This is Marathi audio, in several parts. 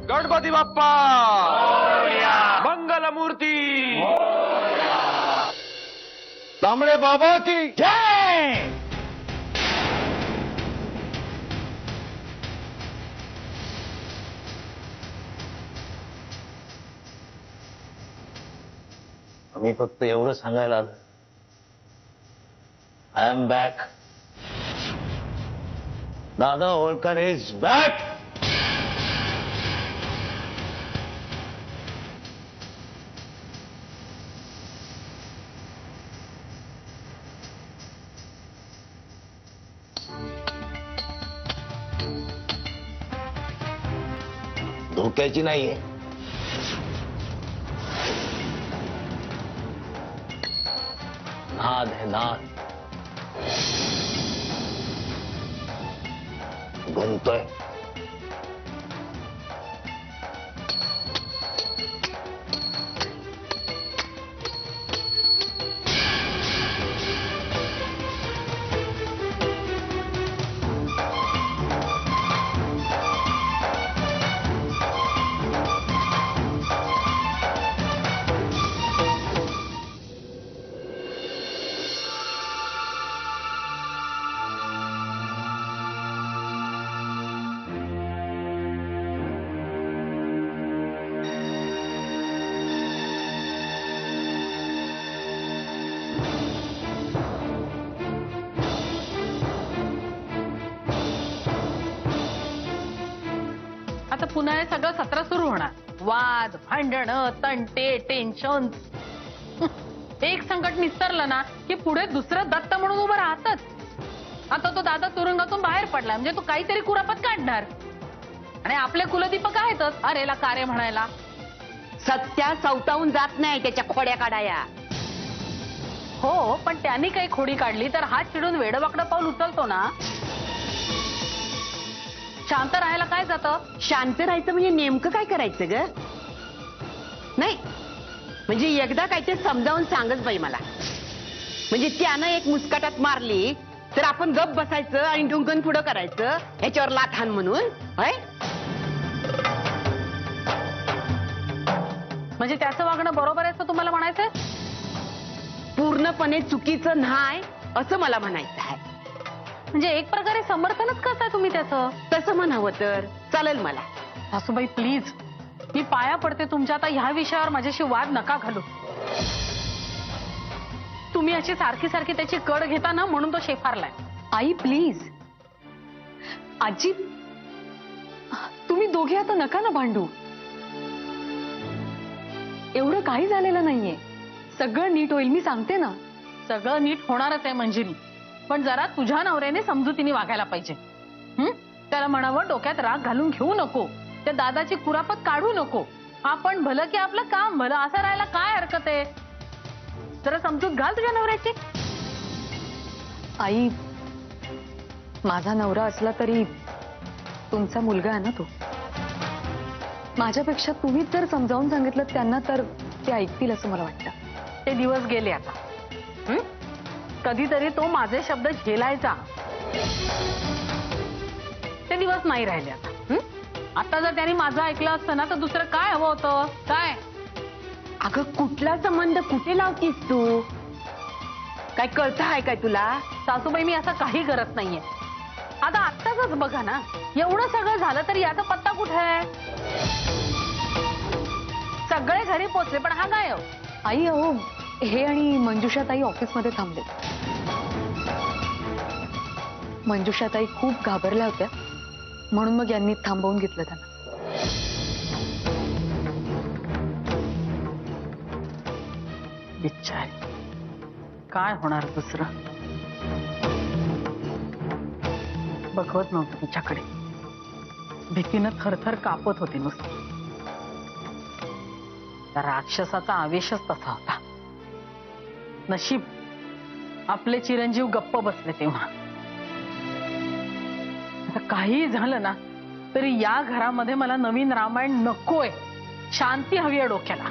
गणपती बाप्पा मंगलमूर्ती तांबडे बाबा की जय. मी फक्त एवढं सांगायला आलो, आय एम बॅक. दादा होळकर इज बॅक. धोक्याची नाहीये, नाद है नाद. बनतोय. आता पुन्हा हे सगळं सत्र सुरू होणार. वाद, भांडण, तंटे, टेन्शन. एक संकट निस्तरलं ना की पुढे दुसरं दत्त म्हणून उभं राहतच. आता तो दादा तुरुंगातून बाहेर पडला म्हणजे तो काहीतरी कुरापत काढणार. आणि आपले कुलदीपक आहेतच अरेला कार्य म्हणायला. सत्या सवतावून जात नाही त्याच्या खोड्या काढाया. हो, पण त्यांनी काही खोडी काढली तर हात चिडून वेडवाकडं पाऊल उचलतो ना. शांत राहायला काय जातं? शांत राहायचं म्हणजे नेमकं काय करायचं ग? नाही म्हणजे एकदा काय ते समजावून सांगच बाई मला. म्हणजे त्यानं एक मुस्काटात मारली तर आपण गप बसायचं आणि डुंकन पुढं करायचं ह्याच्यावर लाथान म्हणून. म्हणजे त्याचं वागणं बरोबर आहे असं तुम्हाला म्हणायचंय? पूर्णपणे चुकीचं नाही असं मला म्हणायचं आहे. म्हणजे एक प्रकारे समर्थनच करताय तुम्ही त्याचं. तसं म्हणावं तर चालेल मला. सासूबाई प्लीज, मी पाया पडते तुमच्या. आता ह्या विषयावर माझ्याशी वाद नका घालू. तुम्ही अशी सारखी सारखी त्याची कड घेता ना म्हणून तो शेफारलाय. आई प्लीज. आजी, तुम्ही दोघे आता नका ना भांडू. एवढं काही झालेलं नाहीये. सगळं नीट होईल, मी सांगते ना. सगळं नीट होणारच आहे मंजिरी, पण जरा तुझ्या नवऱ्याने समजुतीने वागायला पाहिजे. त्याला म्हणावं डोक्यात राग घालून घेऊ नको, त्या दादाची कुरापत काढू नको. आपण भलं की आपलं काम भलं असं राहायला काय हरकत आहे? जरा समजूत घाल तुझ्या नवऱ्याची. आई, माझा नवरा असला तरी तुमचा मुलगा आहे ना तो. माझ्यापेक्षा तुम्हीच जर समजावून सांगितलं त्यांना तर ते ऐकतील असं मला वाटतं. ते दिवस गेले आता. कधीतरी तो माझे शब्द झेलायचा. ते दिवस नाही राहिले आता. आता जर त्यांनी माझं ऐकलं असतं ना तर दुसरं काय हवं होतं? काय अगं कुठला संबंध कुठे लावतीस तू? काय कळतं आहे काय तुला? सासूबाई, मी असं काही करत नाहीये. आता आत्ताच बघा ना, एवढं सगळं झालं तरी याचा पत्ता कुठे आहे? सगळे घरी पोचले पण हा गायब. आई अहो, हे आणि मंजुषाताई ऑफिसमध्ये थांबले. मंजुषाताई खूप घाबरल्या होत्या म्हणून मग यांनी थांबवून घेतलं त्यांना. बिचारी, काय होणार दुसरं? बघवत नव्हतं तिच्याकडे. भीतीनं थरथर कापत होती नुसती. त्या राक्षसाचा आवेशच तसा होता. नशीब आपले चिरंजीव गप्प बसले तेव्हा. आता काही झालं ना तरी या घरामध्ये मला नवीन रामायण नकोय. शांती हवी आहे डोक्याला.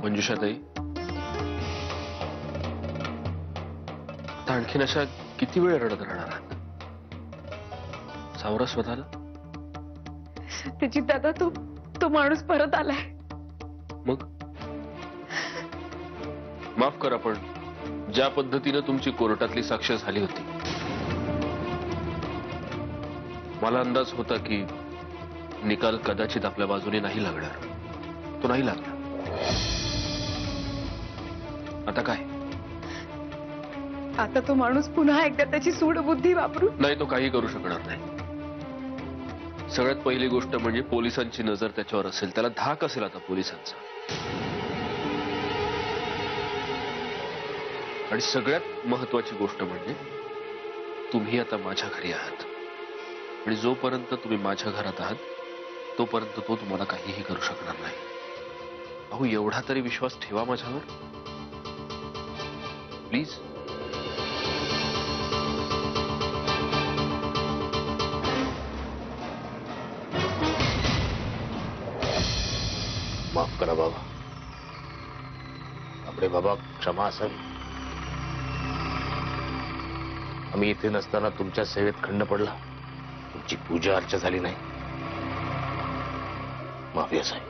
मंजुषाताई, आता आणखीन अशा किती वेळ रडत राहणार आहात? सावरा स्वतःला. सत्यजित दादा, तो माणूस परत आलाय. मग माफ करा, पण ज्या पद्धतीनं तुमची कोर्टातली साक्ष झाली होती, मला अंदाज होता की निकाल कदाचित आपल्या बाजूने नाही लागणार. तो नाही लागला. आता काय? आता तो माणूस पुन्हा एकदा त्याची सूडबुद्धी वापरू. नाही, तो काही करू शकणार नाही. सगळ्यात पहिली गोष्ट म्हणजे पोलिसांची नजर त्याच्यावर असेल. त्याला धाक असेल आता पोलिसांचा. आणि सगळ्यात महत्वाची गोष्ट म्हणजे तुम्ही आता माझ्या घरी आहात. आणि जोपर्यंत तुम्ही माझ्या घरात आहात तोपर्यंत तो तुम्हाला काहीही करू शकणार नाही. अहो, एवढा तरी विश्वास ठेवा माझ्यावर प्लीज. माफ करा बाबा. आपले बाबा, क्षमा असावी. आम्ही इथे नसताना तुमच्या सेवेत खंड पडला. तुमची पूजा अर्चा झाली नाही. माफी असावी.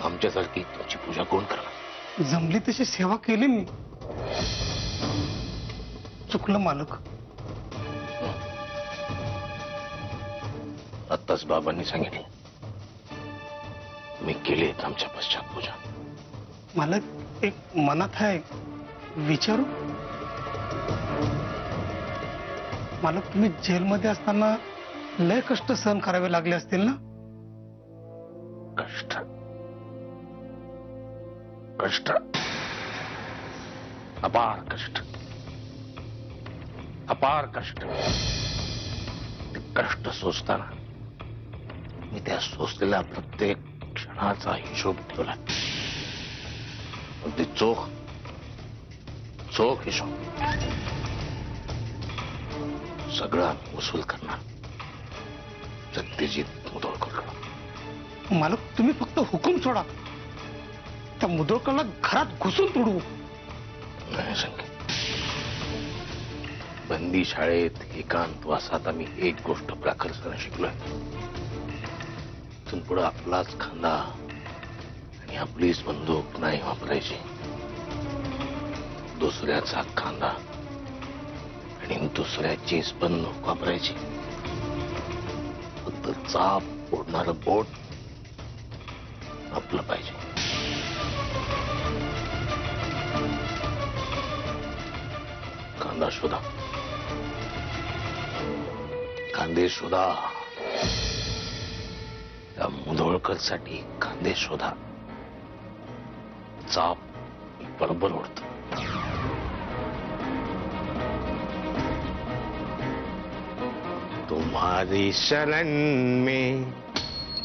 आमच्यासारखी तुमची पूजा कोण करणार? जमली तशी सेवा केली मी. चुकलं मालक. आत्ताच बाबांनी सांगितलं मी केली आमच्या पश्चात पूजा. मालक, एक मनात आहे, विचारू? मालक, तुम्ही जेलमध्ये असताना लय कष्ट सहन करावे लागले असतील ना? कष्ट कष्ट अपार कष्ट. अपार कष्ट. ते कष्ट सोसताना मी त्या सोसलेल्या प्रत्येक क्षणाचा हिशोब ठेवला. अगदी चोख चोख हिशोब. सगळं आम्ही वसूल करणार. सत्यजित मुधोळकर. मालक, तुम्ही फक्त हुकूम सोडा. त्या मुधोळकरला घरात घुसून तोडू. नाही संकेत. बंदी शाळेत एकांतवासात आम्ही एक गोष्ट प्रखरपणे शिकलोय. इथून पुढे आपलाच खांदा आणि आपलीच बंदूक नाही वापरायची. दुसऱ्याचा खांदा आणि दुसऱ्याचीच बंदूक वापरायची. फक्त चाप ओढणारं बोट आपलं पाहिजे. कांदा शोधा. कांदे शोधा. त्या मुधोळकर साठी कांदे शोधा. चाप बरोबर ओढतो. तुम्हारी शरण में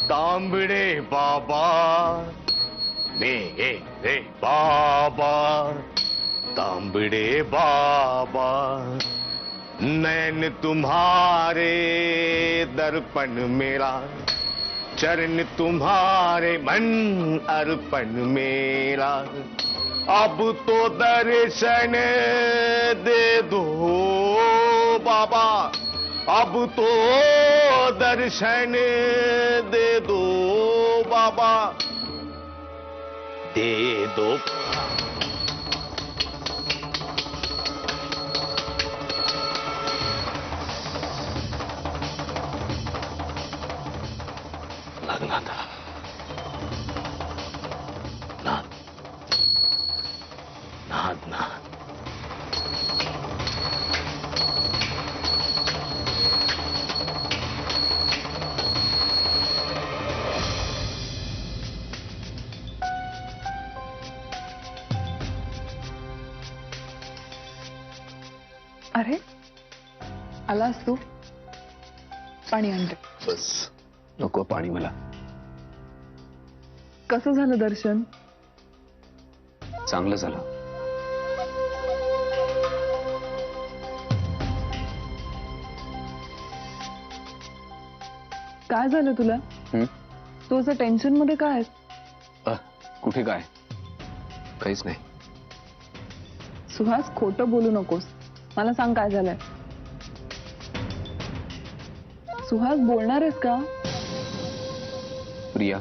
तांबड़े बाबा मेरे बाबा. तांबड़े बाबा नैन तुम्हारे दर्पण मेरा. चरण तुम्हारे मन अर्पण मेरा. अब तो दर्शन दे दो बाबा. अब तो दर्शन दे दो बाबा. दे दो. लागला था. नाद नाद नाद. अरे, आलास तू? पाणी आणते. बस, नको पाणी मला. कसं झालं दर्शन? चांगलं झालं. काय झालं तुला? तू असं टेन्शन मध्ये काय आहेस? कुठे काय? काहीच नाही. सुहास, खोटं बोलू नकोस. मला सांग काय झालंय. सुहास, बोलणार आहेस का? प्रिया,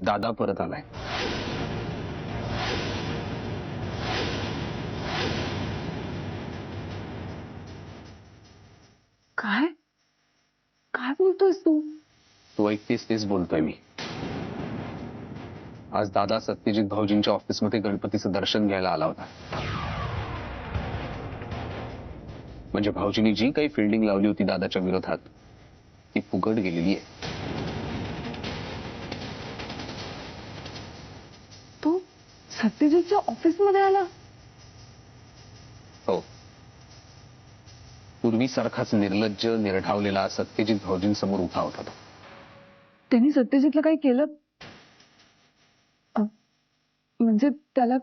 दादा परत आलाय. काय काय बोलतोयस तू? तू ऐकतेस तेच बोलतोय मी. आज दादा सत्यजित भाऊजींच्या ऑफिसमध्ये गणपतीचं दर्शन घ्यायला आला होता. म्हणजे भाऊजींनी जी काही फिल्डिंग लावली होती दादाच्या विरोधात ती फुकट गेलेली आहे. तू सत्यजितच्या ऑफिसमध्ये आला? हो. पूर्वीसारखाच निर्लज्ज निर्ढावलेला सत्यजित भाऊजींसमोर उभा होता तो. त्यांनी सत्यजितला काही केलं? म्हणजे त्याला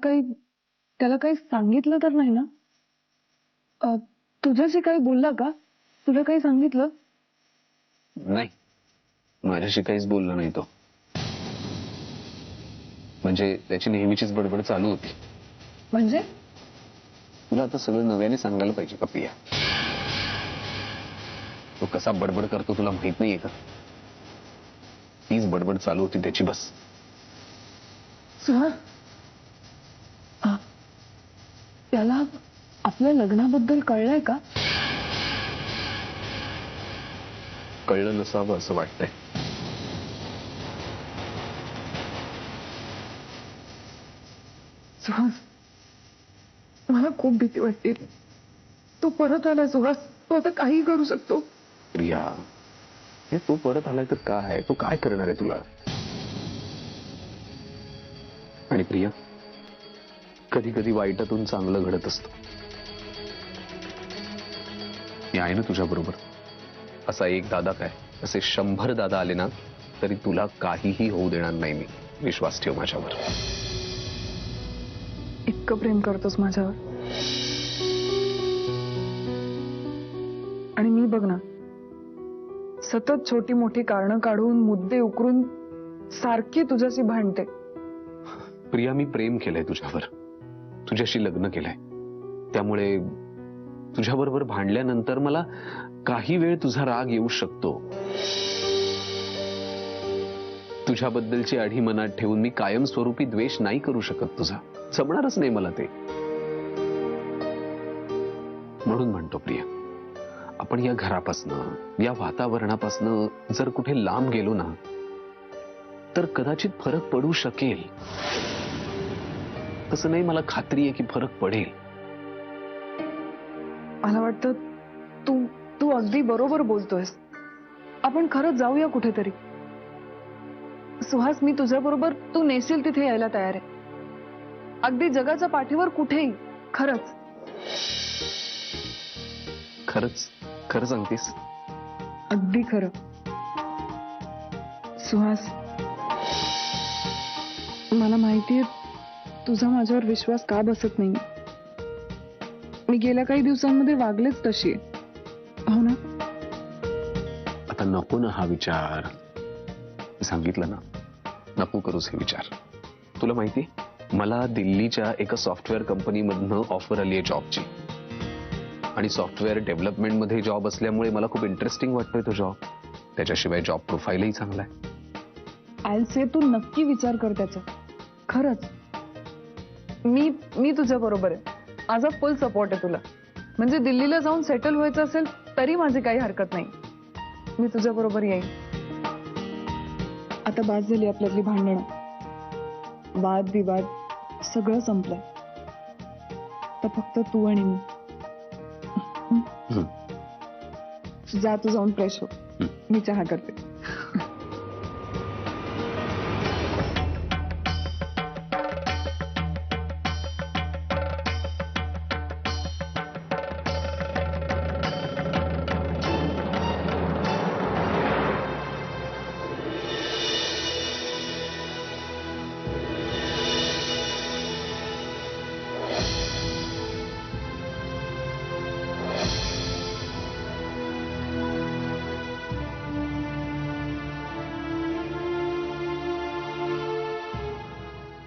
काही सांगितलं तर नाही ना? तुझ्याशी काही बोलला का? तुला काही सांगितलं? नाही, माझ्याशी काहीच बोलला नाही तो. म्हणजे त्याची नेहमीचीच बडबड चालू होती. म्हणजे तुला आता सगळं नव्याने सांगायला पाहिजे का प्रिया? तो कसा बडबड करतो तुला माहित नाहीये का? तीच बडबड चालू होती त्याची. बस. सुहास, त्याला आपल्या लग्नाबद्दल कळलंय का? कळलं नसावं असं वाटतंय. सुहास, मला खूप भीती वाटते. तो परत आलाय सुहास. तो आता काही करू शकतो. प्रिया, हे तो परत आलाय तर काय? तो काय करणार आहे तुला? आणि प्रिया, कधी कधी वाईटातून चांगलं घडत असतं. मी आहे ना तुझ्या बरोबर. असा एक दादा काय, असे 100 दादा आले ना तरी तुला काहीही होऊ देणार नाही मी. विश्वास ठेव माझ्यावर. इतकं प्रेम करतोस माझ्यावर. आणि मी बघ ना, सतत छोटी मोठी कारणं काढून मुद्दे उकरून सारखी तुझ्याशी भांडते. प्रिया, मी प्रेम केलंय तुझ्यावर, तुझ्याशी लग्न केलंय. त्यामुळे तुझ्याबरोबर भांडल्यानंतर मला काही वेळ तुझा राग येऊ शकतो. तुझ्याबद्दलची आढी मनात ठेवून मी कायमस्वरूपी द्वेष नाही करू शकत तुझा. जमणारच नाही मला ते. म्हणून म्हणतो प्रिया, आपण या घरापासनं, या वातावरणापासनं जर कुठे लांब गेलो ना तर कदाचित फरक पडू शकेल. तसं नाही, मला खात्री आहे की फरक पडेल. मला वाटतं तू अगदी बरोबर बोलतोयस. आपण खरंच जाऊया कुठेतरी. सुहास, मी तुझ्या बरोबर तू नेशील तिथे यायला तयार आहे. अगदी जगाच्या पाठीवर कुठेही. खरंच खरंच खरं सांगतेस? अगदी खरं. सुहास, मला माहितीये तुझा माझ्यावर विश्वास का बसत नाही. मी गेल्या काही दिवसांमध्ये वागलेच तशी. हो ना? आता नको ना हा विचार. सांगितलं ना, नको करूस हे विचार. तुला माहिती, मला दिल्लीच्या एका सॉफ्टवेअर कंपनीमधनं ऑफर आली आहे जॉबची. आणि सॉफ्टवेअर डेव्हलपमेंट मध्ये जॉब असल्यामुळे मला खूप इंटरेस्टिंग वाटतोय तो जॉब. त्याच्याशिवाय जॉब प्रोफाईलही चांगला आहे. आय से तू नक्की विचार कर त्याचा. खरंच मी तुझ्या बरोबर आहे. माझा फुल सपोर्ट आहे तुला. म्हणजे दिल्लीला जाऊन सेटल व्हायचं असेल तरी माझी काही हरकत नाही. मी तुझ्या बरोबर येईन. आता बास झाली आपल्यातली भांडणं, वाद विवाद सगळं संपलंय. तर फक्त तू आणि मी. जा तू जाऊन फ्रेश हो. मी चहा करते.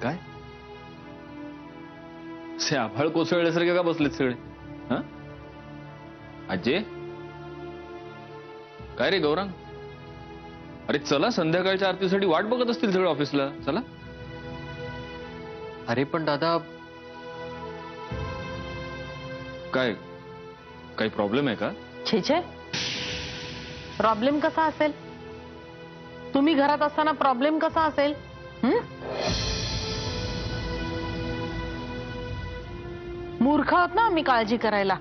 काय से आभाळ कोसळल्यासारखे का बसलेत सगळे? हा आजे काय रे गौरांग? अरे चला, संध्याकाळच्या आरतीसाठी वाट बघत असतील सगळे ऑफिसला. चला. अरे पण दादा, काय काही प्रॉब्लेम आहे का? छे छे, प्रॉब्लेम कसा असेल? तुम्ही घरात असताना प्रॉब्लेम कसा असेल? मूर्ख आहोत ना आम्ही काळजी करायला.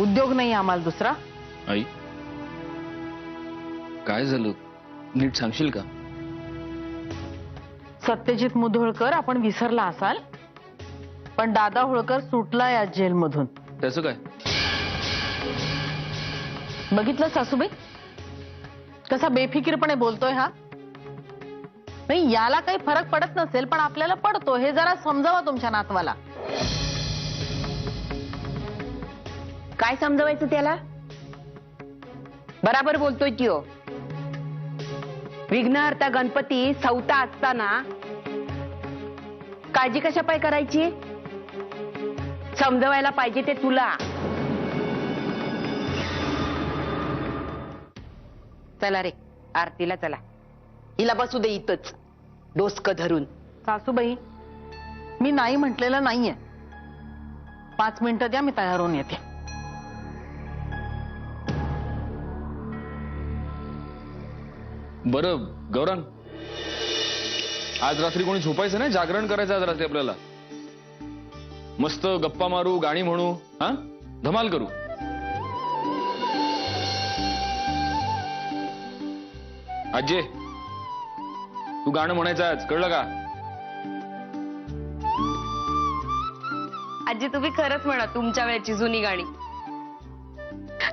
उद्योग नाही आम्हाला दुसरा. आई काय झालं, नीट सांगशील का? सत्यजित मुधोळकर आपण विसरला असाल, पण दादा होळकर सुटला या जेलमधून. त्याचं काय? बघितलं सासूबाई कसा बेफिकीरपणे बोलतोय हा? नाही, याला काही फरक पडत नसेल पण आपल्याला पडतो, हे जरा समजावा तुमच्या नातवाला. काय समजवायचं त्याला? बराबर बोलतोय त्यो. विघ्नहर्ता गणपती सौता असताना काळजी कशा पाय करायची? समजवायला पाहिजे ते तुला. चला रे, आरतीला चला. हिला बसू दे इथंच डोसकं धरून. सासूबाई, मी नाही म्हटलेलं नाहीये. 5 मिनिटं द्या, मी तयार होऊन येते. बरं गौरांग, आज रात्री कोणी झोपायचं नाही, जागरण करायचं आज रात्री आपल्याला. मस्त गप्पा मारू, गाणी म्हणू, हा धमाल करू. आजे, तू गाणं म्हणायचं आज, कळलं का? आजी तुम्ही खरंच म्हणा तुमच्या वेळची जुनी गाणी.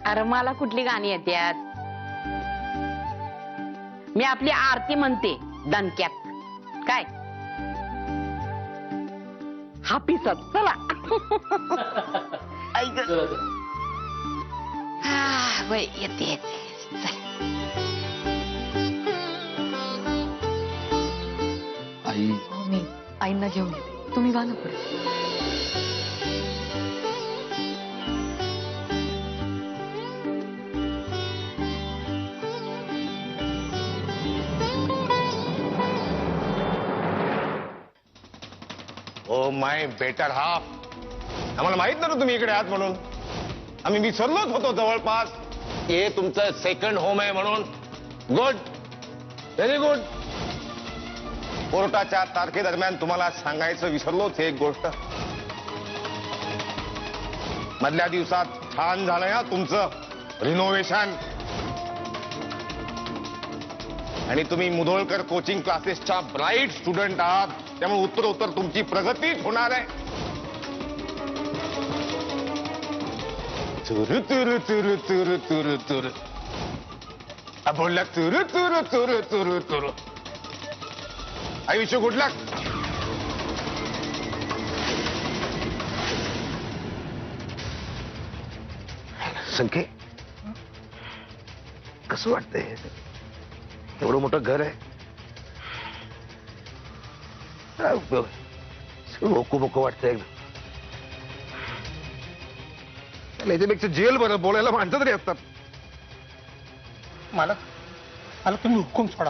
अरे मला कुठली गाणी येतात? मी आपली आरती म्हणते दणक्यात. काय हापिसात चला. ऐक वय येते येते. आई मी आईंना घेऊन येते, तुम्ही वा ना पुढे. ओ माय बेटर हाफ, आम्हाला माहित नव्हतं तुम्ही इकडे आहात म्हणून. आम्ही विसरलोच होतो जवळपास. हे तुमचं सेकंड होम आहे म्हणून. Good, very good. कोर्टाच्या तारखेदरम्यान तुम्हाला सांगायचं विसरलोच एक गोष्ट. मधल्या दिवसात छान झालंय हा तुमचं रिनोव्हेशन. आणि तुम्ही मुधोळकर कोचिंग क्लासेसच्या ब्राईट स्टुडंट आहात, त्यामुळे उत्तरोत्तर तुमची प्रगतीच होणार आहे. तुरु तुरु तुरु तुरु तुरु तुरु बोलला तुरु तुरु तुरु तुरु तुरु. आय विश यू गुड लक. संख्ये कसं वाटतंय? एवढं मोठं घर आहे, मोको मोको वाटतंय एकदम. याच्यापेक्षा जेल बरं, बोलायला माणसं तरी असतात. मला तुम्ही हुकूम सोडा.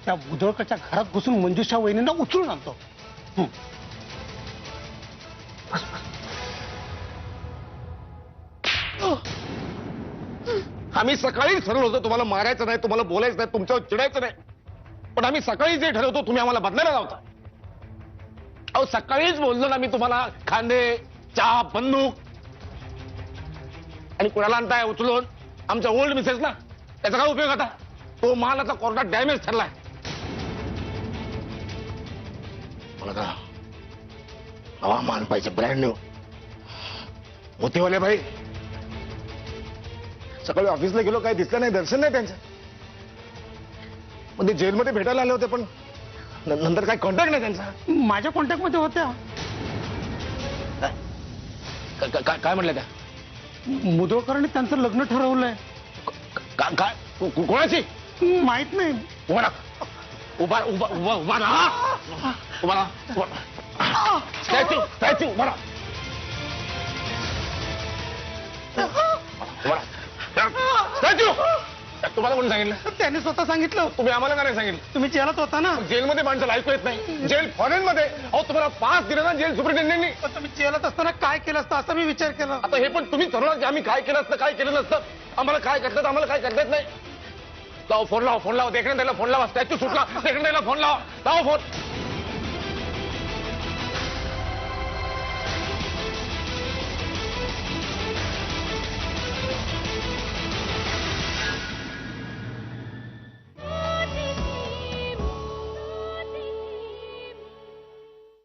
त्या बुधळकरच्या घरात घुसून मंजुषा वहिनींना उचलून आणतो. आम्ही सकाळी ठरवलं होतं तुम्हाला मारायचं नाही, तुम्हाला बोलायचं नाही, तुमच्यावर चिडायचं नाही. पण आम्ही सकाळी जे ठरवतो तुम्ही आम्हाला बदलायला लावता. अहो सकाळीच बोललो ना मी तुम्हाला, खांदे चहा बंदूक. आणि कुणाला आणताय उचलून? आमच्या ओल्ड मिसेसला. त्याचा काय उपयोग आता? तो माल आता कोर्टात डॅमेज ठरलाय. मला नवा माल पाहिजे, ब्रँड न्यू. मोतीवाले भाई सकाळी ऑफिसला गेलो, काही दिसलं नाही, दर्शन नाही त्यांचं. मग ते जेलमध्ये भेटायला आले होते, पण नंतर काय कॉन्टॅक्ट नाही त्यांचा. माझ्या कॉन्टॅक्ट मध्ये होत्या. काय म्हणलं त्या? मुधोळकरांनी त्यांचं लग्न ठरवलंय. काय कोणाची माहित नाही. कोणा? उभा उभा उभा उभा राहा उभा राहा स्टॅच्यू स्टॅच्यू उभा राहा स्टॅच्यू तुम्हाला कोणी सांगितलं त्यांनी स्वतः सांगितलं. तुम्ही आम्हाला का नाही सांगितलं तुम्ही जेलात होता ना. जेलमध्ये माणसाला ऐकू येत नाही जेल फॉरेन मध्ये अहो तुम्हाला पास दिलं ना जेल सुपरिटेंडेंटनी पण तुम्ही जेलात असताना काय केलं असतं असा मी विचार केला. आता हे पण तुम्ही ठरवणार की आम्ही काय केलं असतं काय केलं नसतं आम्हाला काय करतात आम्हाला काय करता येत नाही लावा फोन लावा देखण्यात त्याला फोन लावा स्टॅच्यू सुटला देखण्यात त्याला फोन लावा फोन